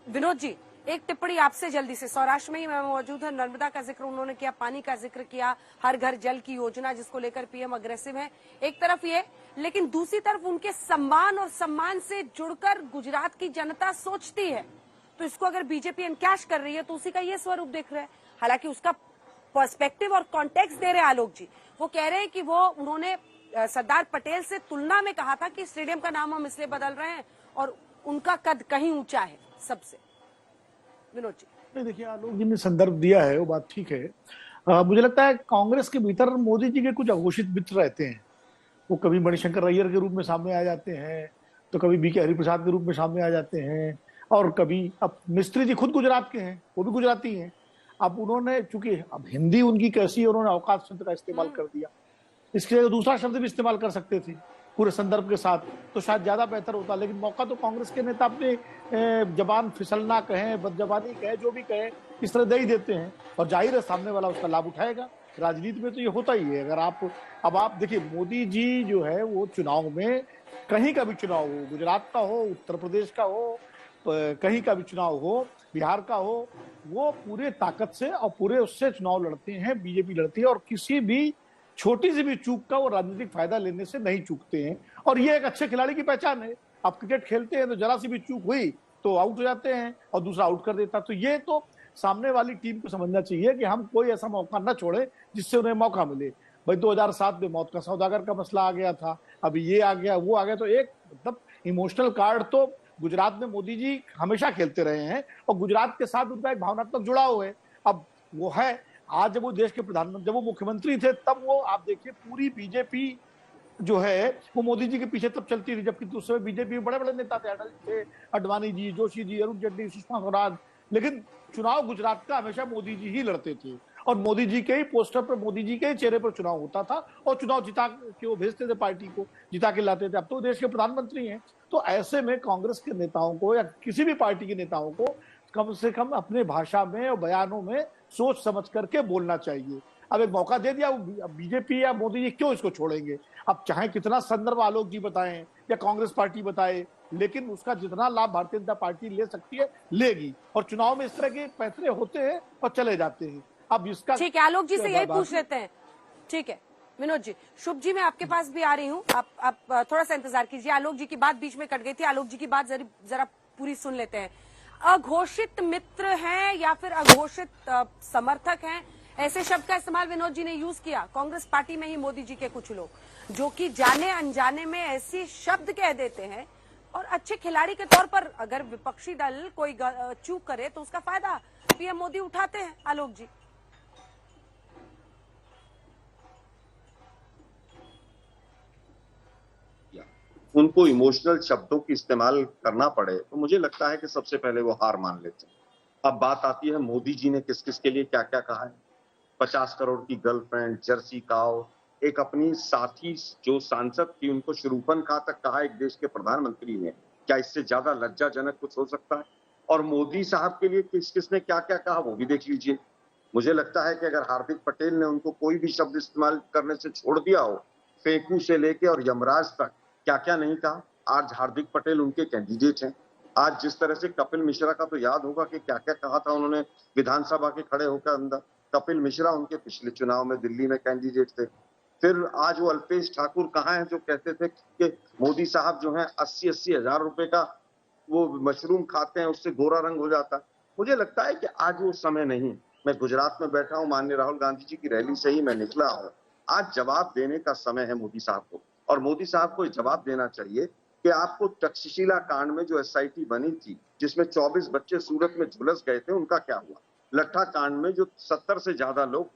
विनोद जी, एक टिप्पणी आपसे जल्दी से। सौराष्ट्र में ही मैं मौजूद है, नर्मदा का जिक्र उन्होंने किया, पानी का जिक्र किया, हर घर जल की योजना जिसको लेकर पीएम अग्रेसिव है, एक तरफ ये, लेकिन दूसरी तरफ उनके सम्मान और सम्मान से जुड़कर गुजरात की जनता सोचती है, तो इसको अगर बीजेपी एनकैश कर रही है तो उसी का ये स्वरूप दिख रहा है। हालांकि उसका पर्सपेक्टिव और कॉन्टेक्स्ट दे रहे हैं आलोक जी। वो कह रहे हैं कि वो उन्होंने सरदार पटेल से तुलना में कहा था कि स्टेडियम का नाम हम इसलिए बदल रहे हैं और उनका कद कहीं ऊंचा है सबसे। विनोद जी, नहीं देखिए, आलोक जी ने संदर्भ दिया है वो बात ठीक है। मुझे लगता है कांग्रेस के भीतर मोदी जी के कुछ अघोषित मित्र रहते हैं। वो कभी मणिशंकर अय्यर के रूप में सामने आ जाते हैं, तो कभी बीके हरिप्रसाद के रूप में सामने आ जाते हैं, और कभी अब मिस्त्री जी खुद गुजरात के हैं, वो भी गुजराती हैं। अब उन्होंने, चूंकि अब हिंदी उनकी कैसी है, उन्होंने अवकाश शब्द का इस्तेमाल कर दिया। इसके लिए दूसरा शब्द भी इस्तेमाल कर सकते थे पूरे संदर्भ के साथ, तो शायद ज्यादा बेहतर होता। लेकिन मौका तो कांग्रेस के नेता अपने जबान फिसलना कहें, बदजबानी कहें, जो भी कहें, इस तरह दे ही देते हैं, और जाहिर है सामने वाला उसका लाभ उठाएगा। राजनीति में तो ये होता ही है। अगर आप, अब आप देखिए, मोदी जी जो है वो चुनाव में, कहीं का भी चुनाव हो, गुजरात का हो, उत्तर प्रदेश का हो, कहीं का भी चुनाव हो, बिहार का हो, वो पूरे ताकत से और पूरे उससे चुनाव लड़ते हैं, बीजेपी लड़ती है, और किसी भी छोटी सी भी चूक का वो राजनीतिक फायदा लेने से नहीं चूकते हैं। और ये एक अच्छे खिलाड़ी की पहचान है। आप क्रिकेट खेलते हैं तो जरा सी भी चूक हुई तो आउट हो जाते हैं और दूसरा आउट कर देता। तो ये तो सामने वाली टीम को समझना चाहिए कि हम कोई ऐसा मौका न छोड़े जिससे उन्हें मौका मिले। भाई 2007 में मौत का सौदागर का मसला आ गया था, अभी ये आ गया, वो आ गया, तो एक मतलब इमोशनल कार्ड तो गुजरात में मोदी जी हमेशा खेलते रहे हैं, और गुजरात के साथ उनका एक भावनात्मक जुड़ाव है। अब वो है, आज जब वो देश के प्रधानमंत्री, जब वो मुख्यमंत्री थे, तब वो आप देखिए पूरी बीजेपी जो है वो मोदी जी के पीछे तब चलती थी, जबकि उस समय बीजेपी में बड़े बड़े नेता थे, अटल थे, अडवाणी जी, जोशी जी, अरुण जेटली, सुषमा स्वराज। लेकिन चुनाव गुजरात का हमेशा मोदी जी ही लड़ते थे, और मोदी जी के ही पोस्टर पर, मोदी जी के ही चेहरे पर चुनाव होता था, और चुनाव जिता के वो भेजते थे, पार्टी को जिता के लाते थे। अब तो देश के प्रधानमंत्री हैं। तो ऐसे में कांग्रेस के नेताओं को या किसी भी पार्टी के नेताओं को कम से कम अपने भाषा में और बयानों में सोच समझ करके बोलना चाहिए। अब एक मौका दे दिया, बीजेपी या मोदी जी क्यों इसको छोड़ेंगे? अब चाहे कितना संदर्भ आलोक जी बताएं या कांग्रेस पार्टी बताए, लेकिन उसका जितना लाभ भारतीय जनता पार्टी ले सकती है, लेगी। और चुनाव में इस तरह के फैसले होते हैं और चले जाते हैं। अब इसका ठीक है, आलोक जी से यही पूछ लेते हैं। ठीक है विनोद जी, शुभ जी मैं आपके पास भी आ रही हूँ, आप थोड़ा सा इंतजार कीजिए। आलोक जी की बात बीच में कट गई थी, आलोक जी की बात जरा पूरी सुन लेते हैं। अघोषित मित्र हैं या फिर अघोषित समर्थक हैं, ऐसे शब्द का इस्तेमाल विनोद जी ने यूज किया। कांग्रेस पार्टी में ही मोदी जी के कुछ लोग जो कि जाने अनजाने में ऐसे शब्द कह देते हैं, और अच्छे खिलाड़ी के तौर पर अगर विपक्षी दल कोई चूक करे तो उसका फायदा पीएम मोदी उठाते हैं। आलोक जी, उनको इमोशनल शब्दों की इस्तेमाल करना पड़े तो मुझे लगता है कि सबसे पहले वो हार मान लेते हैं। अब बात आती है मोदी जी ने किस किस के लिए क्या क्या कहा है। 50 करोड़ की गर्लफ्रेंड, जर्सी काव, एक अपनी साथी जो सांसद थी उनको शरूफन खा तक कहा एक देश के प्रधानमंत्री ने। क्या इससे ज्यादा लज्जाजनक कुछ हो सकता है? और मोदी साहब के लिए किस किसने क्या क्या कहा वो भी देख लीजिए। मुझे लगता है कि अगर हार्दिक पटेल ने उनको कोई भी शब्द इस्तेमाल करने से छोड़ दिया हो, फेंकू से लेके और यमराज तक क्या क्या नहीं कहा। आज हार्दिक पटेल उनके कैंडिडेट हैं। आज जिस तरह से कपिल मिश्रा का तो याद होगा कि क्या क्या कहा था उन्होंने विधानसभा के खड़े होकर अंदर। कपिल मिश्रा उनके पिछले चुनाव में दिल्ली में कैंडिडेट थे। फिर आज वो अल्पेश ठाकुर कहाँ हैं जो कहते थे कि मोदी साहब जो हैं 80-80 हजार रुपए का वो मशरूम खाते हैं उससे गोरा रंग हो जाता है। मुझे लगता है कि आज वो समय नहीं। मैं गुजरात में बैठा हूँ, माननीय राहुल गांधी जी की रैली से ही मैं निकला हूँ। आज जवाब देने का समय है मोदी साहब को, और मोदी साहब को जवाब देना चाहिए कि आपको तक्षशिला कांड में जो एसआईटी बनी थी जिसमें 24 बच्चे सूरत में झुलस गए थे उनका क्या हुआ? लट्ठा कांड में जो 70 से ज्यादा लोग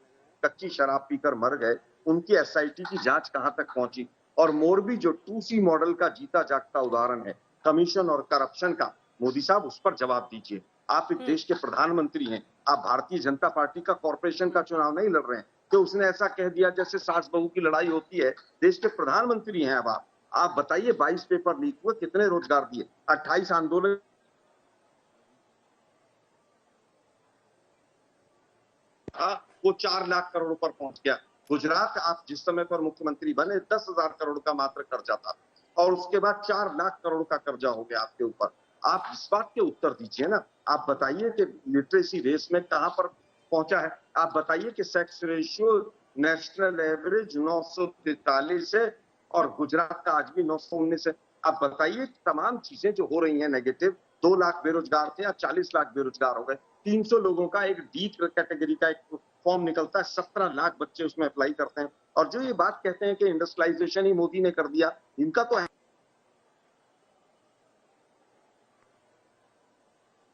कच्ची शराब पीकर मर गए उनकी एसआईटी की जांच कहां तक पहुंची? और मोरबी जो 2C मॉडल का जीता जागता उदाहरण है कमीशन और करप्शन का, मोदी साहब उस पर जवाब दीजिए। आप एक देश के प्रधानमंत्री हैं, आप भारतीय जनता पार्टी का कॉर्पोरेशन का चुनाव नहीं लड़ रहे हैं कि उसने ऐसा कह दिया जैसे सास बहू की लड़ाई होती है। देश के प्रधानमंत्री हैं अब आप बताइए 22 पेपर लीक हुए, कितने रोजगार दिए? 28 आंदोलन वो 4 लाख करोड़ पर पहुंच गया। गुजरात आप जिस समय पर मुख्यमंत्री बने 10,000 करोड़ का मात्र कर्जा था, और उसके बाद 4 लाख करोड़ का कर्जा हो गया आपके ऊपर। आप इस बात के उत्तर दीजिए ना आप बताइए कि लिटरेसी रेस में कहां पर पहुंचा है। आप बताइए कि सेक्स रेशियो नेशनल एवरेज 943 है और गुजरात का आज भी 919 है। आप बताइए तमाम चीजें जो हो रही हैं नेगेटिव, 2 लाख बेरोजगार थे, आज 40 लाख बेरोजगार हो गए। 300 लोगों का एक डी कैटेगरी का एक फॉर्म निकलता है, 17 लाख बच्चे उसमें अप्लाई करते हैं। और जो ये बात कहते हैं कि इंडस्ट्रियलाइजेशन ही मोदी ने कर दिया, इनका तो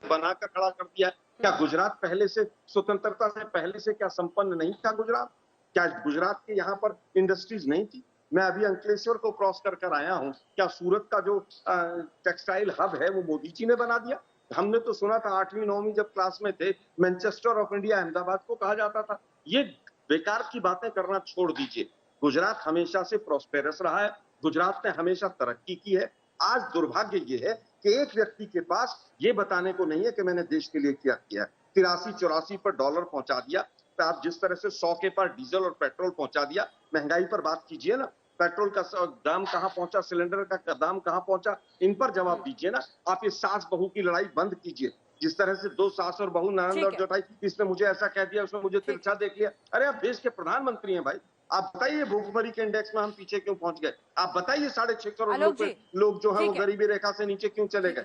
बनाकर खड़ा कर दिया। क्या गुजरात पहले से, स्वतंत्रता से पहले से क्या संपन्न नहीं था गुजरात? क्या गुजरात के यहाँ पर इंडस्ट्रीज नहीं थी? मैं अभी अंकलेश्वर को क्रॉस कर कर आया हूँ। क्या सूरत का जो टेक्सटाइल हब है वो मोदी जी ने बना दिया? हमने तो सुना था 8वीं 9वीं जब क्लास में थे, मैनचेस्टर ऑफ इंडिया अहमदाबाद को कहा जाता था। ये बेकार की बातें करना छोड़ दीजिए। गुजरात हमेशा से प्रॉस्पेरस रहा है, गुजरात ने हमेशा तरक्की की है। आज दुर्भाग्य ये है कि एक व्यक्ति के पास ये बताने को नहीं है कि मैंने देश के लिए क्या किया। 83-84 पर डॉलर पहुंचा दिया। तो आप जिस तरह से 100 के पार डीजल और पेट्रोल पहुंचा दिया, महंगाई पर बात कीजिए ना। पेट्रोल का दाम कहां पहुंचा, सिलेंडर का दाम कहां पहुंचा, इन पर जवाब दीजिए ना। आप ये सास बहू की लड़ाई बंद कीजिए। जिस तरह से 2 सास और बहू ननद और जेठाई, इसने मुझे ऐसा कह दिया, उसने मुझे तिरछा देख लिया। अरे आप देश के प्रधानमंत्री हैं भाई, आप बताइए भूखमरी के इंडेक्स में हम पीछे क्यों पहुंच गए? आप बताइए 6.5 करोड़ लोग जो है वो गरीबी रेखा से नीचे क्यों चले गए?